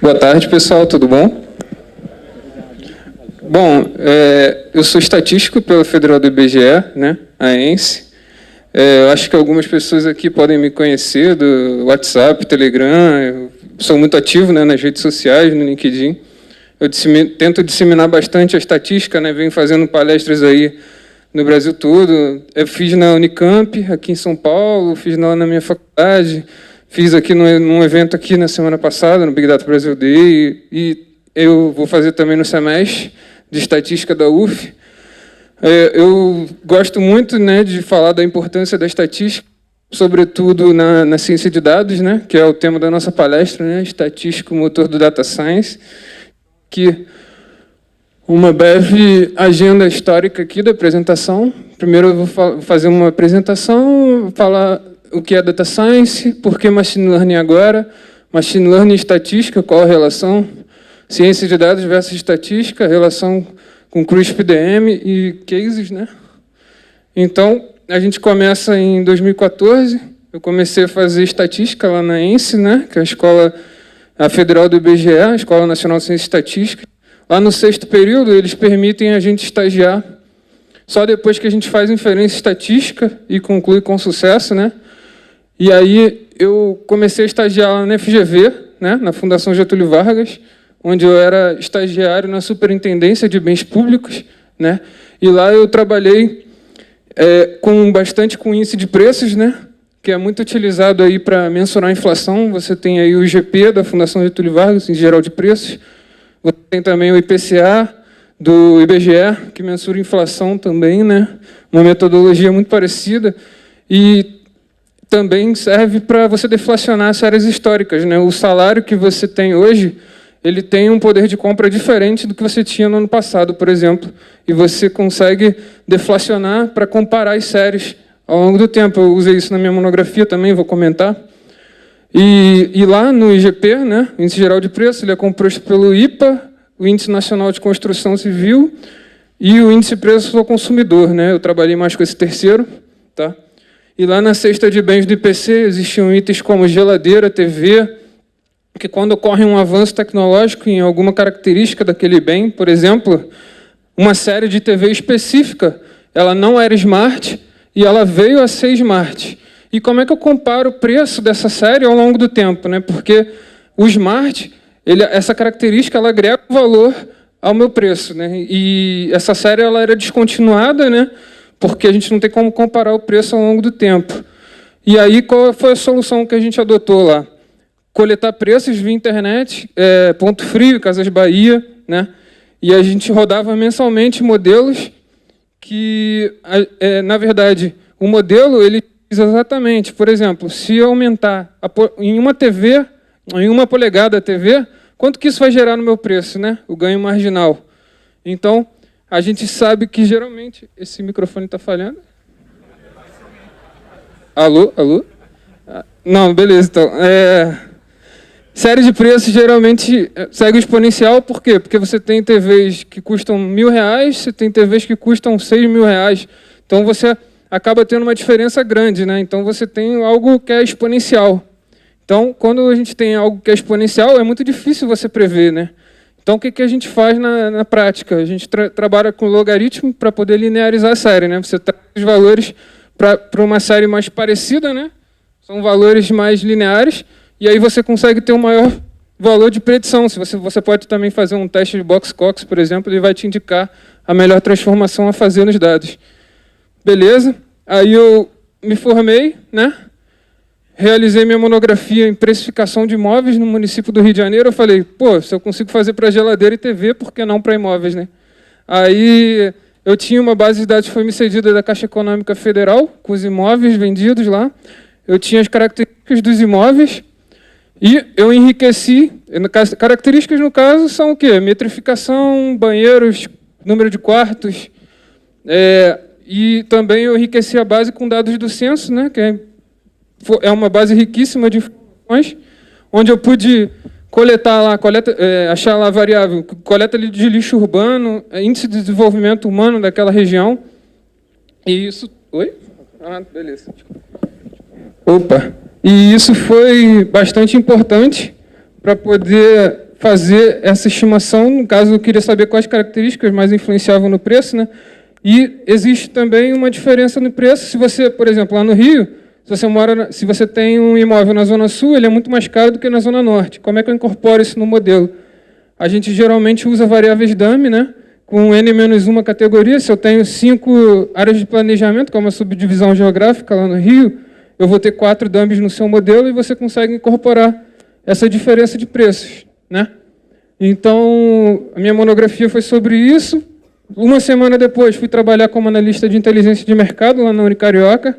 Boa tarde, pessoal, tudo bom? Bom, eu sou estatístico pela Federal do IBGE, né, a ENSE. Eu acho que algumas pessoas aqui podem me conhecer do WhatsApp, Telegram. Eu sou muito ativo, né, nas redes sociais, no LinkedIn. Eu tento disseminar bastante a estatística, né, venho fazendo palestras aí no Brasil todo. Eu fiz na Unicamp, aqui em São Paulo, fiz lá na minha faculdade, fiz aqui num evento aqui na semana passada, no Big Data Brasil Day, e eu vou fazer também no semestre de estatística da UF. Eu gosto muito, né, de falar da importância da estatística, sobretudo na ciência de dados, né, que é o tema da nossa palestra, né, estatístico, motor do data science, que uma breve agenda histórica aqui da apresentação. Primeiro eu vou fazer uma apresentação, falar o que é data science, por que machine learning agora, machine learning e estatística, qual a relação, ciência de dados versus estatística, relação com CRISP-DM e cases, né? Então, a gente começa em 2014, eu comecei a fazer estatística lá na ENSE, né? Que é a Federal do IBGE, a Escola Nacional de Ciência e Estatística. Lá no 6º período, eles permitem a gente estagiar só depois que a gente faz inferência estatística e conclui com sucesso, né? E aí eu comecei a estagiar lá na FGV, né? Na Fundação Getúlio Vargas, onde eu era estagiário na Superintendência de Bens Públicos, né? E lá eu trabalhei bastante com índice de preços, né? Que é muito utilizado aí para mensurar a inflação. Você tem aí o IGP da Fundação Getúlio Vargas, em geral de preços. Você tem também o IPCA do IBGE, que mensura inflação também, né? Uma metodologia muito parecida. E também serve para você deflacionar séries históricas, né? O salário que você tem hoje, ele tem um poder de compra diferente do que você tinha no ano passado, por exemplo. E você consegue deflacionar para comparar as séries ao longo do tempo. Eu usei isso na minha monografia também, vou comentar. E lá no IGP, né, o Índice Geral de Preço, ele é composto pelo IPA, o Índice Nacional de Construção Civil e o Índice Preço ao Consumidor, né? Eu trabalhei mais com esse terceiro, tá? E lá na cesta de bens do IPC existiam itens como geladeira, TV, que quando ocorre um avanço tecnológico em alguma característica daquele bem, por exemplo, uma série de TV específica, ela não era smart e ela veio a ser smart. E como é que eu comparo o preço dessa série ao longo do tempo, né? Porque o smart, essa característica, ela agrega valor ao meu preço, né? E essa série ela era descontinuada, né? Porque a gente não tem como comparar o preço ao longo do tempo. E aí, qual foi a solução que a gente adotou lá? Coletar preços via internet, Ponto Frio, Casas Bahia, né? E a gente rodava mensalmente modelos que, na verdade, o modelo, ele diz exatamente, por exemplo, se aumentar em uma TV, em 1 polegada a TV, quanto que isso vai gerar no meu preço, né? O ganho marginal. Então, a gente sabe que, geralmente, esse microfone está falhando. Alô? Alô? Não, beleza, então. Série de preços geralmente segue exponencial, por quê? Porque você tem TVs que custam R$1.000, você tem TVs que custam R$6.000. Então você acaba tendo uma diferença grande, né? Então você tem algo que é exponencial. Então, quando a gente tem algo que é exponencial, é muito difícil você prever, né? Então, o que a gente faz na prática? A gente trabalha com logaritmo para poder linearizar a série, né? Você traz os valores para uma série mais parecida, né? São valores mais lineares. E aí você consegue ter um maior valor de predição. Se você pode também fazer um teste de Box-Cox, por exemplo, ele vai te indicar a melhor transformação a fazer nos dados. Beleza? Aí eu me formei, né? Realizei minha monografia em precificação de imóveis no município do Rio de Janeiro. Eu falei, pô, se eu consigo fazer para geladeira e TV, por que não para imóveis, né? Aí eu tinha uma base de dados que foi me cedida da Caixa Econômica Federal, com os imóveis vendidos lá. Eu tinha as características dos imóveis. E eu enriqueci, características no caso são o quê? Metrificação, banheiros, número de quartos, e também eu enriqueci a base com dados do censo, né, que é uma base riquíssima de informações, onde eu pude coletar lá, achar lá a variável, coleta de lixo urbano, índice de desenvolvimento humano daquela região, e isso... Oi? Ah, beleza. Opa! E isso foi bastante importante para poder fazer essa estimação. No caso, eu queria saber quais características mais influenciavam no preço, né? E existe também uma diferença no preço. Se você, por exemplo, lá no Rio, se você tem um imóvel na Zona Sul, ele é muito mais caro do que na Zona Norte. Como é que eu incorporo isso no modelo? A gente geralmente usa variáveis dummy, né? Com N-1 categoria. Se eu tenho 5 áreas de planejamento, que é uma subdivisão geográfica lá no Rio, eu vou ter 4 dummies no seu modelo e você consegue incorporar essa diferença de preços, né? Então, a minha monografia foi sobre isso. Uma semana depois, fui trabalhar como analista de inteligência de mercado lá na Unicarioca,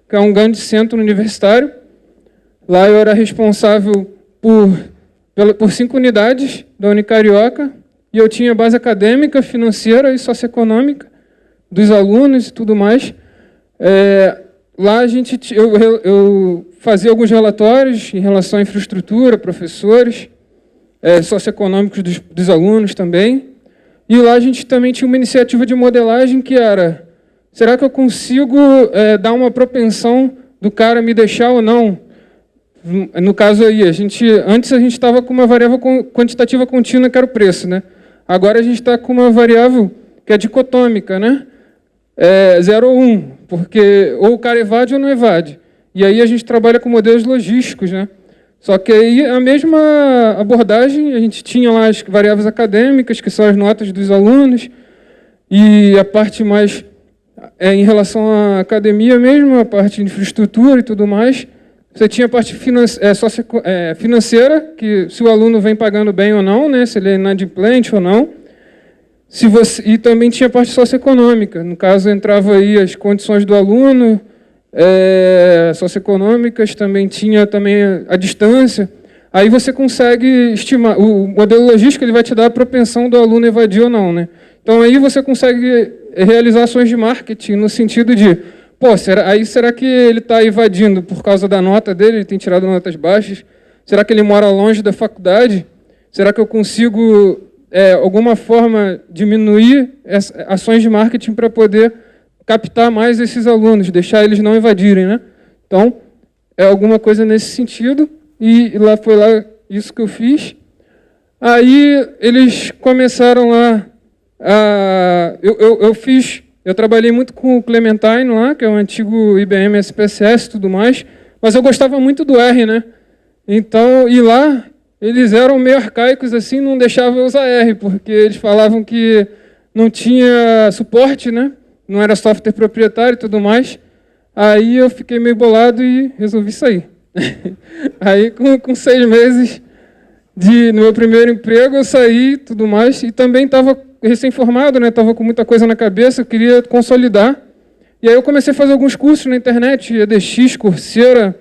que é um grande centro universitário. Lá eu era responsável por 5 unidades da Unicarioca, e eu tinha base acadêmica, financeira e socioeconômica dos alunos e tudo mais. Lá eu fazia alguns relatórios em relação à infraestrutura, professores, socioeconômicos dos alunos também. E lá a gente também tinha uma iniciativa de modelagem que era: será que eu consigo dar uma propensão do cara me deixar ou não? No caso aí, antes a gente estava com uma variável quantitativa contínua, que era o preço, né? Agora a gente está com uma variável que é dicotômica, né? 0 ou 1, porque ou o cara evade ou não evade. E aí a gente trabalha com modelos logísticos, né? Só que aí a mesma abordagem, a gente tinha lá as variáveis acadêmicas, que são as notas dos alunos, e a parte mais em relação à academia mesmo, a parte de infraestrutura e tudo mais. Você tinha a parte financeira, que se o aluno vem pagando bem ou não, né? Se ele é inadimplente ou não. E também tinha a parte socioeconômica. No caso, entrava aí as condições do aluno, socioeconômicas, também tinha a distância. Aí você consegue estimar. O modelo logístico ele vai te dar a propensão do aluno evadir ou não, né? Então aí você consegue realizar ações de marketing no sentido de, será que ele está evadindo por causa da nota dele, ele tem tirado notas baixas? Será que ele mora longe da faculdade? Será que eu consigo, alguma forma, diminuir ações de marketing para poder captar mais esses alunos, deixar eles não evadirem, né? Então, é alguma coisa nesse sentido, e foi lá isso que eu fiz. Aí eles começaram lá eu trabalhei muito com o Clementine lá, que é o antigo IBM SPSS e tudo mais, mas eu gostava muito do R, né? Então, e lá eles eram meio arcaicos assim, não deixavam eu usar R, porque eles falavam que não tinha suporte, né? Não era software proprietário e tudo mais. Aí eu fiquei meio bolado e resolvi sair. Aí com 6 meses no meu primeiro emprego eu saí e tudo mais, e também estava recém-formado, né? Estava com muita coisa na cabeça, eu queria consolidar. E aí eu comecei a fazer alguns cursos na internet, EDX, Coursera,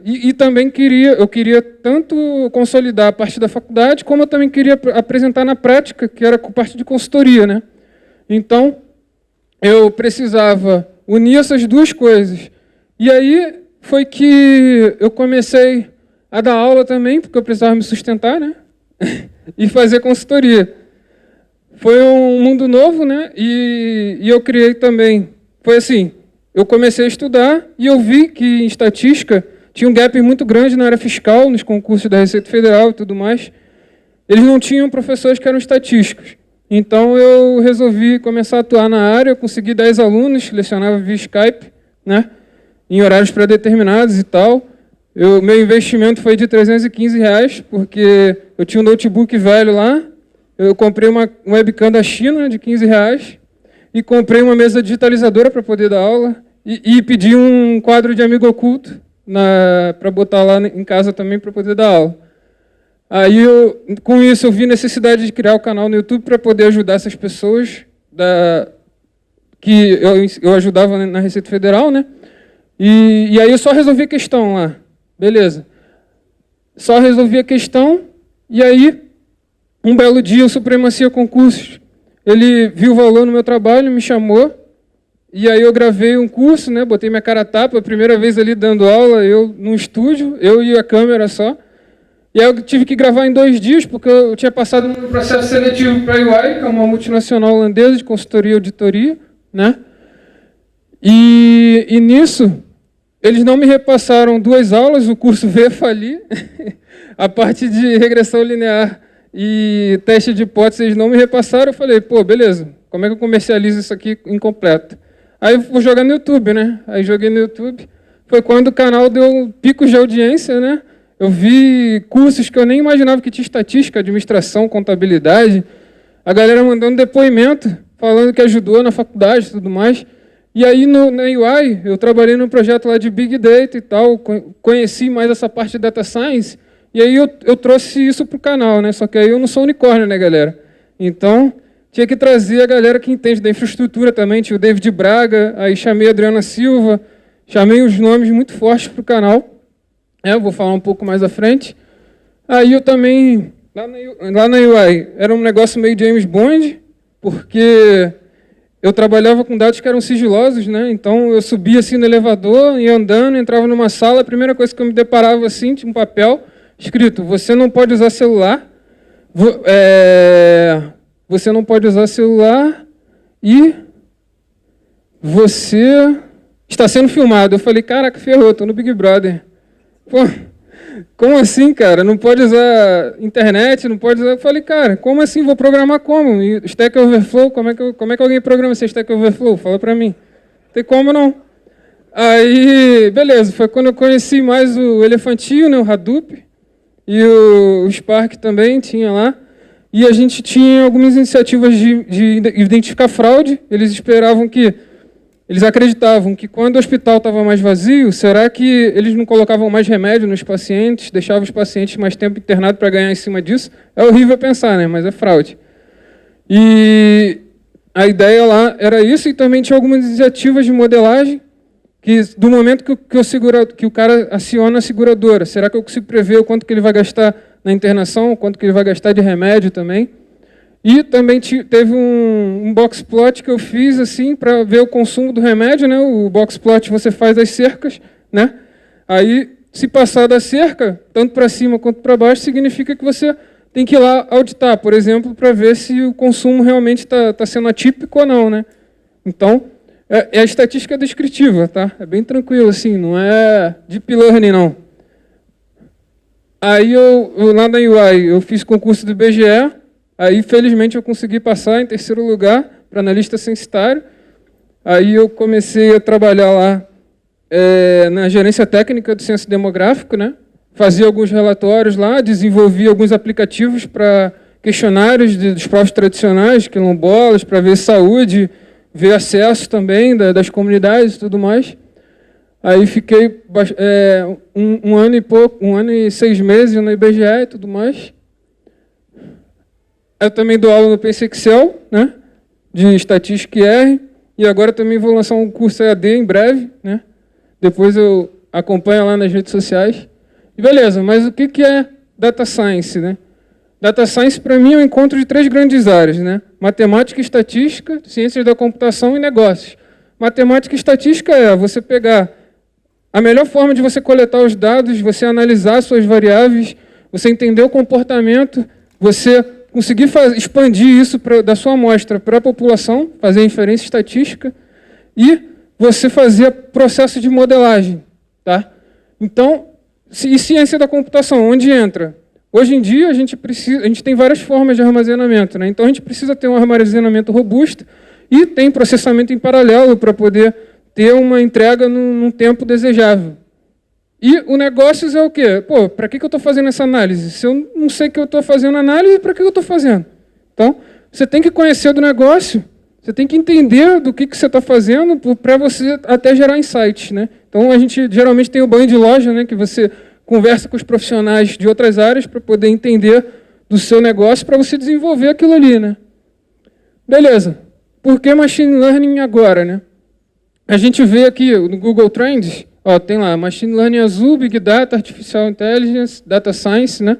e também eu queria tanto consolidar a parte da faculdade, como eu também queria apresentar na prática, que era com parte de consultoria, né? Então, eu precisava unir essas duas coisas. E aí foi que eu comecei a dar aula também, porque eu precisava me sustentar, né? E fazer consultoria. Foi um mundo novo, né? E eu criei também. Foi assim, eu comecei a estudar e eu vi que em estatística tinha um gap muito grande na área fiscal, nos concursos da Receita Federal e tudo mais. Eles não tinham professores que eram estatísticos. Então eu resolvi começar a atuar na área, eu consegui 10 alunos, lecionava via Skype, né? Em horários pré-determinados e tal. Meu investimento foi de R$315, porque eu tinha um notebook velho lá, eu comprei uma webcam da China de R$15 e comprei uma mesa digitalizadora para poder dar aula e pedi um quadro de amigo oculto para botar lá em casa também para poder dar aula. Aí, com isso, eu vi necessidade de criar o canal no YouTube para poder ajudar essas pessoas que eu ajudava na Receita Federal, né? E aí eu só resolvi a questão lá. Beleza. Só resolvi a questão, e aí, um belo dia, o Supremacia Concursos, ele viu o valor no meu trabalho, me chamou, e aí eu gravei um curso, né? Botei minha cara a tapa, a primeira vez ali dando aula, eu num estúdio, eu e a câmera só. E aí eu tive que gravar em 2 dias, porque eu tinha passado no processo seletivo para a EY, que é uma multinacional holandesa de consultoria e auditoria, né? E nisso, eles não me repassaram 2 aulas, o curso veio a falir. a parte de regressão linear e teste de hipóteses não me repassaram. Eu falei, pô, beleza, como é que eu comercializo isso aqui incompleto? Aí eu vou jogar no YouTube, né? Aí joguei no YouTube. Foi quando o canal deu picos de audiência, né? Eu vi cursos que eu nem imaginava que tinha estatística, administração, contabilidade. A galera mandando depoimento, falando que ajudou na faculdade e tudo mais. E aí, na UI, eu trabalhei num projeto lá de Big Data e tal, conheci mais essa parte de Data Science, e aí eu trouxe isso para o canal, né? Só que aí eu não sou unicórnio, né, galera? Então, tinha que trazer a galera que entende da infraestrutura também, tinha o David Braga, aí chamei a Adriana Silva, chamei os nomes muito fortes para o canal, eu vou falar um pouco mais à frente. Aí eu também, lá na UI, era um negócio meio James Bond, porque eu trabalhava com dados que eram sigilosos, né? Então eu subia assim no elevador, ia andando, entrava numa sala, a primeira coisa que eu me deparava assim, tinha um papel escrito, você não pode usar celular, você não pode usar celular e você está sendo filmado. Eu falei, caraca, ferrou, estou no Big Brother. Pô, como assim, cara? Não pode usar internet, não pode usar... Eu falei, cara, como assim? Vou programar como? E Stack Overflow, como é que alguém programa esse Stack Overflow? Fala pra mim. Não tem como, não. Aí, beleza, foi quando eu conheci mais o Elefantinho, né, o Hadoop, e o Spark também tinha lá. E a gente tinha algumas iniciativas de identificar fraude. Eles acreditavam que quando o hospital estava mais vazio, será que eles não colocavam mais remédio nos pacientes, deixavam os pacientes mais tempo internados para ganhar em cima disso? É horrível pensar, né? Mas é fraude. E a ideia lá era isso, e também tinha algumas iniciativas de modelagem, que do momento que o cara aciona a seguradora, será que eu consigo prever o quanto que ele vai gastar na internação, o quanto que ele vai gastar de remédio também? E também teve um box plot que eu fiz assim para ver o consumo do remédio, né? O box plot você faz as cercas, né? Aí, se passar da cerca, tanto para cima quanto para baixo, significa que você tem que ir lá auditar, por exemplo, para ver se o consumo realmente está sendo atípico ou não, né? Então, é a estatística descritiva, tá? É bem tranquilo assim, não é deep learning, não. Aí, lá na UI, eu fiz concurso do IBGE. Aí, felizmente, eu consegui passar em terceiro lugar para analista censitário. Aí eu comecei a trabalhar lá na gerência técnica do censo demográfico, né? Fazia alguns relatórios lá, desenvolvia alguns aplicativos para questionários dos povos tradicionais, quilombolas, para ver saúde, ver acesso também das comunidades e tudo mais. Aí fiquei um ano e pouco, 1 ano e 6 meses no IBGE e tudo mais. Eu também dou aula no PC Excel, né, de Estatística R, e agora também vou lançar um curso EAD em breve, né? Depois eu acompanho lá nas redes sociais. E beleza, mas o que é Data Science, né? Data Science, para mim, é um encontro de 3 grandes áreas, né? Matemática e estatística, ciências da computação e negócios. Matemática e estatística é você pegar a melhor forma de você coletar os dados, você analisar suas variáveis, você entender o comportamento, você conseguir expandir isso da sua amostra para a população, fazer inferência estatística, e você fazer processo de modelagem. Tá? Então, e ciência da computação, onde entra? Hoje em dia, a gente tem várias formas de armazenamento, né? Então a gente precisa ter um armazenamento robusto e tem processamento em paralelo para poder ter uma entrega num tempo desejável. E o negócio é o quê? Pô, para que eu estou fazendo essa análise? Se eu não sei que eu estou fazendo análise, para que eu estou fazendo? Então, você tem que conhecer do negócio, você tem que entender do que você está fazendo para você até gerar insights, né? Então, a gente geralmente tem o banho de loja, né, que você conversa com os profissionais de outras áreas para poder entender do seu negócio, para você desenvolver aquilo ali, né? Beleza. Por que Machine Learning agora, né? A gente vê aqui no Google Trends, ó, tem lá Machine Learning azul, Big Data, Artificial Intelligence, Data Science, né?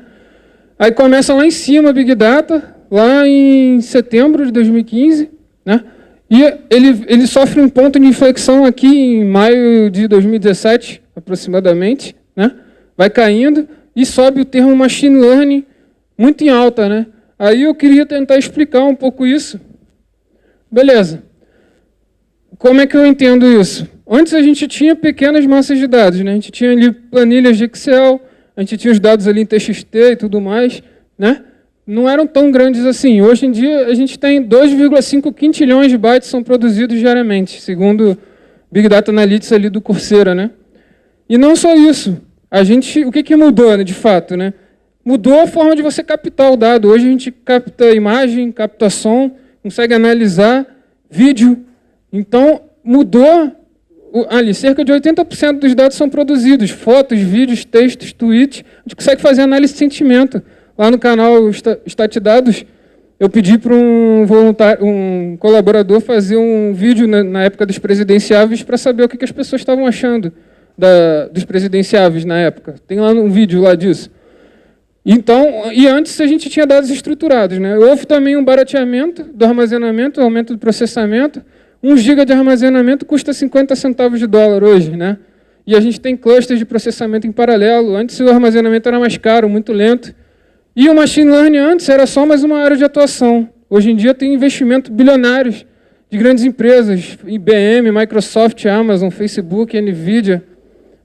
Aí começa lá em cima Big Data, lá em setembro de 2015, né? E ele sofre um ponto de inflexão aqui em maio de 2017, aproximadamente, né? Vai caindo e sobe o termo Machine Learning muito em alta, né? Aí eu queria tentar explicar um pouco isso. Beleza. Como é que eu entendo isso? Antes a gente tinha pequenas massas de dados, né? A gente tinha ali planilhas de Excel, a gente tinha os dados ali em TXT e tudo mais, né? Não eram tão grandes assim. Hoje em dia, a gente tem 2,5 quintilhões de bytes são produzidos diariamente, segundo Big Data Analytics ali do Coursera, né? E não só isso. O que mudou, né, de fato, né? Mudou a forma de você captar o dado. Hoje a gente capta imagem, capta som, consegue analisar vídeo. Então, mudou ali. Cerca de 80% dos dados são produzidos. Fotos, vídeos, textos, tweets. A gente consegue fazer análise de sentimento. Lá no canal StatDados, eu pedi para um colaborador fazer um vídeo na época dos presidenciáveis para saber o que as pessoas estavam achando dos presidenciáveis na época. Tem lá um vídeo lá disso. Então, e antes a gente tinha dados estruturados, né? Houve também um barateamento do armazenamento, aumento do processamento. 1 GB de armazenamento custa 50 centavos de dólar hoje, né? E a gente tem clusters de processamento em paralelo. Antes o armazenamento era mais caro, muito lento. E o machine learning antes era só mais uma área de atuação. Hoje em dia tem investimento bilionários de grandes empresas, IBM, Microsoft, Amazon, Facebook, Nvidia,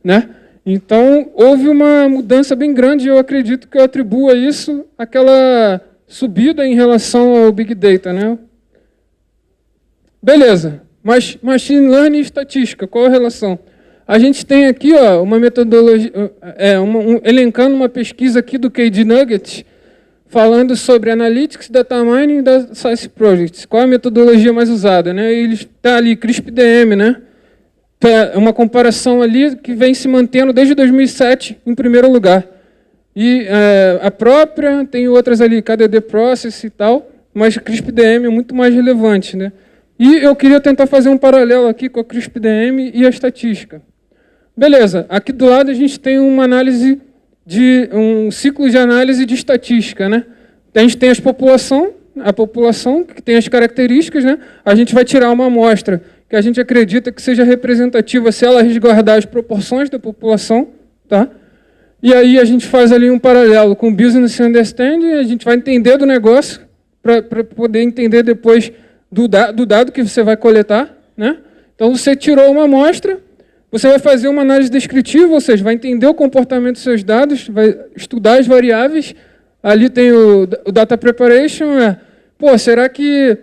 né? Então, houve uma mudança bem grande, eu acredito que eu atribuo a isso aquela subida em relação ao Big Data, né? Beleza, mas Machine Learning e estatística, qual a relação? A gente tem aqui ó, uma metodologia, elencando uma pesquisa aqui do KD Nuggets, falando sobre Analytics, Data Mining e Data Science Projects. Qual a metodologia mais usada? Né? Ele está ali, CRISP-DM, né? É uma comparação ali que vem se mantendo desde 2007 em primeiro lugar. E a própria, tem outras ali, KDD Process e tal, mas CRISP-DM é muito mais relevante. Né? E eu queria tentar fazer um paralelo aqui com a CRISP-DM e a estatística. Beleza, aqui do lado a gente tem uma análise um ciclo de análise de estatística. Né? A gente tem a população que tem as características, né? A gente vai tirar uma amostra que a gente acredita que seja representativa se ela resguardar as proporções da população, tá? E aí a gente faz ali um paralelo com o Business Understanding, a gente vai entender do negócio para poder entender depois do dado que você vai coletar, né? Então você tirou uma amostra, você vai fazer uma análise descritiva, ou seja, vai entender o comportamento dos seus dados, vai estudar as variáveis, ali tem o Data Preparation, será que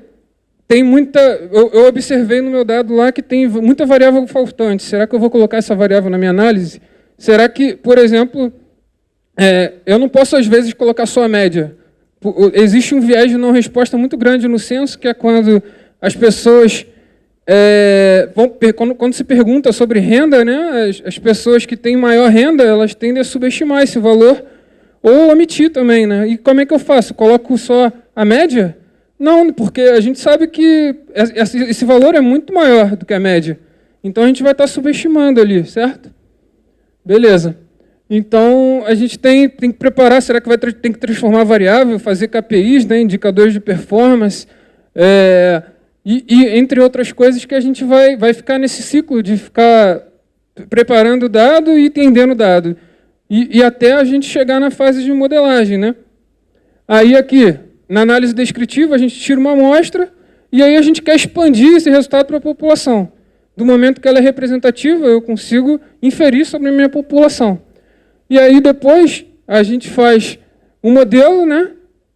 tem muita... Eu observei no meu dado lá que tem muita variável faltante. Será que eu vou colocar essa variável na minha análise? Será que, por exemplo, eu não posso, às vezes, colocar só a média? Existe um viés de não resposta muito grande no censo, que é quando as pessoas... quando se pergunta sobre renda, né, as pessoas que têm maior renda, elas tendem a subestimar esse valor ou omitir também. Né? E como é que eu faço? Coloco só a média? Não, porque a gente sabe que esse valor é muito maior do que a média. Então, a gente vai estar subestimando ali, certo? Beleza. Então, a gente tem que preparar, será que tem que transformar a variável, fazer KPIs, né, indicadores de performance, e entre outras coisas que a gente vai ficar nesse ciclo de ficar preparando o dado e entendendo o dado. E até a gente chegar na fase de modelagem. Né? Aí aqui... Na análise descritiva, a gente tira uma amostra e aí a gente quer expandir esse resultado para a população. Do momento que ela é representativa, eu consigo inferir sobre a minha população. E aí depois a gente faz um modelo, né,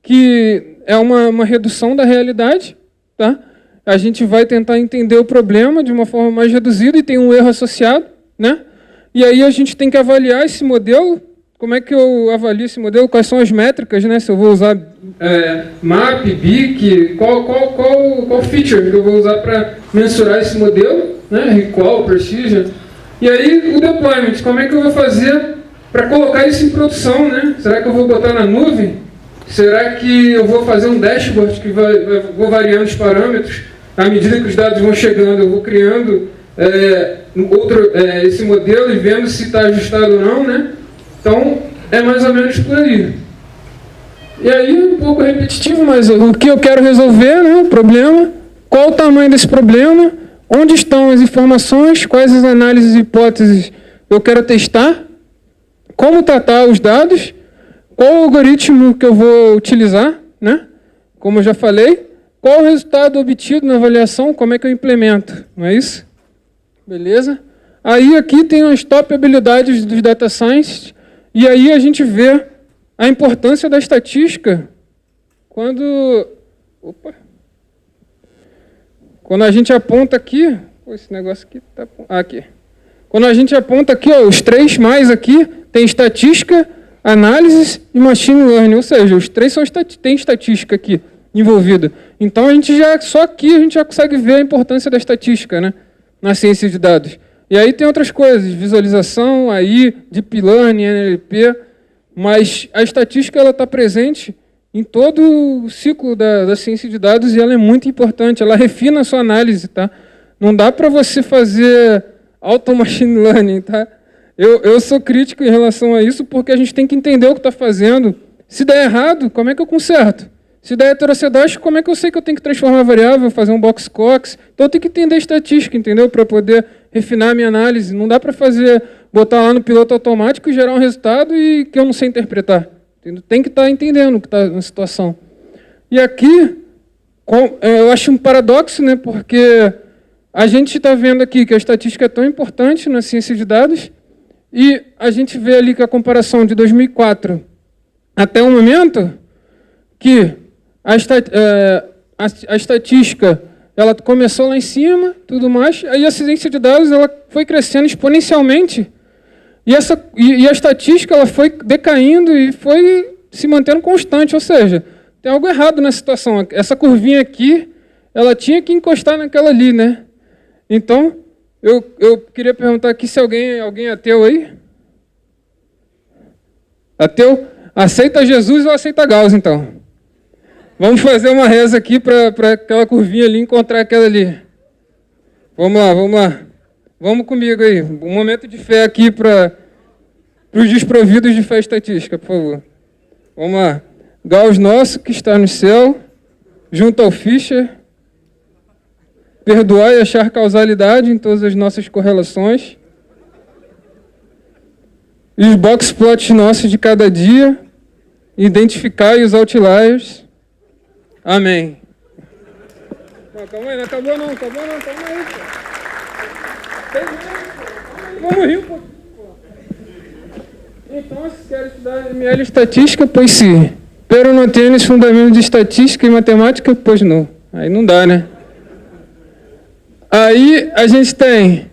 que é uma redução da realidade. Tá? A gente vai tentar entender o problema de uma forma mais reduzida e tem um erro associado. Né? E aí a gente tem que avaliar esse modelo. Como é que eu avalio esse modelo? Quais são as métricas, né? Se eu vou usar MAP, BIC, qual feature que eu vou usar para mensurar esse modelo, né? Recall, Precision. E aí o deployment, como é que eu vou fazer para colocar isso em produção, né? Será que eu vou botar na nuvem? Será que eu vou fazer um dashboard que vou variando os parâmetros? À medida que os dados vão chegando, eu vou criando esse modelo e vendo se está ajustado ou não, né? Então, é mais ou menos por aí. E aí, um pouco repetitivo, mas o que eu quero resolver, né, o problema, qual o tamanho desse problema, onde estão as informações, quais as análises e hipóteses eu quero testar, como tratar os dados, qual o algoritmo que eu vou utilizar, né, como eu já falei, qual o resultado obtido na avaliação, como é que eu implemento, não é isso? Beleza? Aí aqui tem as top habilidades dos data science. E aí a gente vê a importância da estatística quando a gente aponta aqui, esse negócio aqui está aqui. Quando a gente aponta aqui, ó, os 3 mais aqui, tem estatística, análise e machine learning, ou seja, os 3 tem estatística aqui envolvida. Então a gente só aqui a gente já consegue ver a importância da estatística, né, na ciência de dados. E aí tem outras coisas, visualização, AI, deep learning, NLP, mas a estatística ela está presente em todo o ciclo da ciência de dados e ela é muito importante, ela refina a sua análise, tá? Não dá para você fazer auto machine learning, tá? Eu sou crítico em relação a isso porque a gente tem que entender o que está fazendo. Se der errado, como é que eu conserto? Se der heterocedóstico, como é que eu sei que eu tenho que transformar a variável, fazer um box Cox? Então eu tenho que entender a estatística, entendeu? Para poder refinar a minha análise. Não dá para botar lá no piloto automático e gerar um resultado e que eu não sei interpretar. Entendeu? Tem que estar entendendo o que está na situação. E aqui, eu acho um paradoxo, né? Porque a gente está vendo aqui que a estatística é tão importante na ciência de dados e a gente vê ali que a comparação de 2004 até o momento que a estatística ela começou lá em cima, tudo mais, aí a ciência de dados ela foi crescendo exponencialmente e a estatística ela foi decaindo e foi se mantendo constante, ou seja, tem algo errado na situação. Essa curvinha aqui, ela tinha que encostar naquela ali, né? Então, eu queria perguntar aqui se alguém é ateu aí? Ateu? Aceita Jesus ou aceita Gauss, então? Vamos fazer uma reza aqui para aquela curvinha ali encontrar aquela ali. Vamos lá. Vamos comigo aí. Um momento de fé aqui para os desprovidos de fé estatística, por favor. Vamos lá. Gauss nosso, que está no céu, junto ao Fischer, perdoar e achar causalidade em todas as nossas correlações. E os box plots nossos de cada dia, identificar os outliers. Amém. Não, calma aí, não acabou não, calma aí, pô. Vamos rir um pouco. Então, se quer estudar ML estatística, pois sim. Pero não tienes fundamento de estatística e matemática, pois não. Aí não dá, né? Aí a gente tem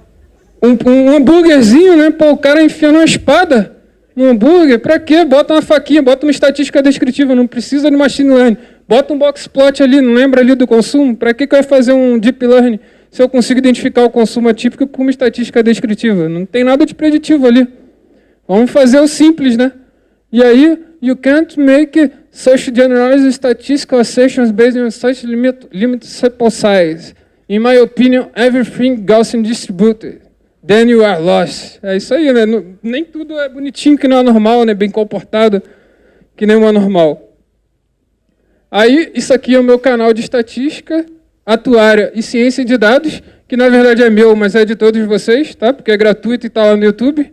um hambúrguerzinho, né? Pô, o cara enfiando uma espada no hambúrguer, pra quê? Bota uma faquinha, bota uma estatística descritiva, não precisa de machine learning. Bota um box plot ali, não lembra ali do consumo? Para que eu ia fazer um deep learning se eu consigo identificar o consumo atípico com uma estatística descritiva? Não tem nada de preditivo ali. Vamos fazer o simples, né? E aí, you can't make such generalized statistical assertions based on such limited sample size. In my opinion, everything Gaussian distributed. Then you are lost. É isso aí, né? Nem tudo é bonitinho que não é normal, né? Bem comportado que nem uma normal. Aí, isso aqui é o meu canal de estatística, atuária e ciência de dados, que na verdade é meu, mas é de todos vocês, tá? Porque é gratuito e está lá no YouTube.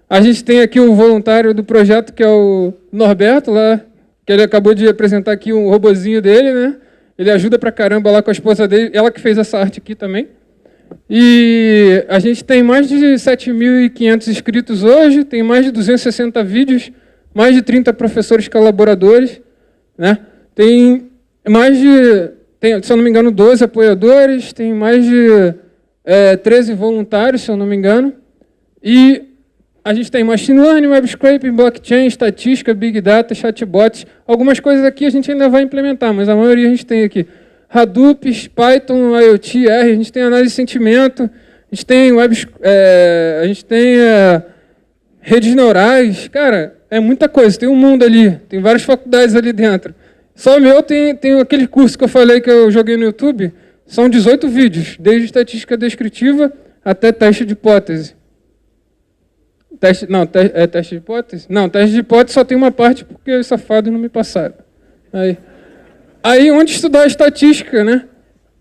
A gente tem aqui o voluntário do projeto, que é o Norberto, lá, que ele acabou de apresentar aqui um robozinho dele, né? Ele ajuda pra caramba lá com a esposa dele, ela que fez essa arte aqui também. E a gente tem mais de 7.500 inscritos hoje, tem mais de 260 vídeos, mais de 30 professores colaboradores, né? Tem mais de, se eu não me engano, 12 apoiadores, tem mais de 13 voluntários, se eu não me engano. E a gente tem machine learning, web scraping, blockchain, estatística, big data, chatbots. Algumas coisas aqui a gente ainda vai implementar, mas a maioria a gente tem aqui. Hadoop, Python, IoT, R, a gente tem análise de sentimento, a gente tem redes neurais. Cara, é muita coisa, tem um mundo ali, tem várias faculdades ali dentro. Só o meu tem aquele curso que eu falei que eu joguei no YouTube, são 18 vídeos, desde estatística descritiva até teste de hipótese. Teste de hipótese? Não, teste de hipótese só tem uma parte porque os safados não me passaram. Aí onde estudar estatística, né?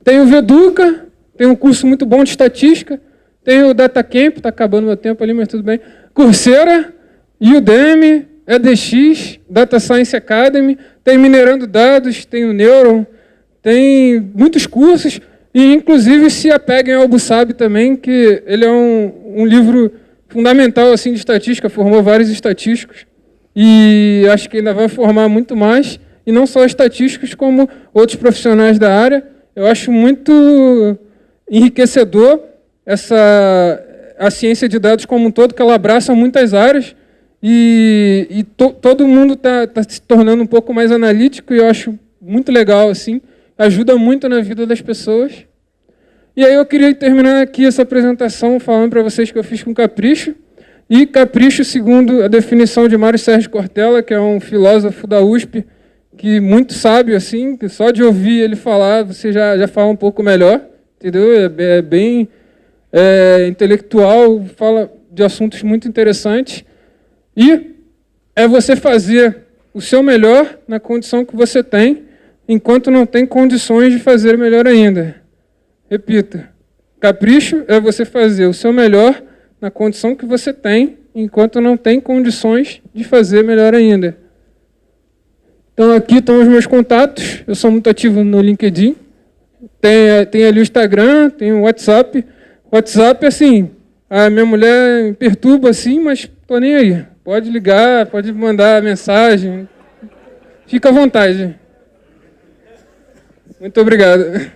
Tem o Veduca, tem um curso muito bom de estatística, tem o DataCamp, está acabando meu tempo ali, mas tudo bem. Coursera, Udemy, EDX, Data Science Academy, tem Minerando Dados, tem o Neuron, tem muitos cursos, e inclusive se apeguem ao Busab também, que ele é um livro fundamental assim, de estatística, formou vários estatísticos, e acho que ainda vai formar muito mais, e não só estatísticos, como outros profissionais da área. Eu acho muito enriquecedor a ciência de dados como um todo, que ela abraça muitas áreas, e todo mundo está se tornando um pouco mais analítico, e eu acho muito legal, assim, ajuda muito na vida das pessoas. E aí eu queria terminar aqui essa apresentação falando para vocês que eu fiz com capricho, e capricho, segundo a definição de Mário Sérgio Cortella, que é um filósofo da USP, que muito sábio, assim, que só de ouvir ele falar, você já fala um pouco melhor, entendeu? É bem intelectual, fala de assuntos muito interessantes, e é você fazer o seu melhor na condição que você tem, enquanto não tem condições de fazer melhor ainda. Repita, capricho é você fazer o seu melhor na condição que você tem, enquanto não tem condições de fazer melhor ainda. Então aqui estão os meus contatos, eu sou muito ativo no LinkedIn, tem ali o Instagram, tem o WhatsApp. WhatsApp, assim, a minha mulher me perturba assim, mas tô nem aí. Pode ligar, pode mandar mensagem, fica à vontade. Muito obrigado.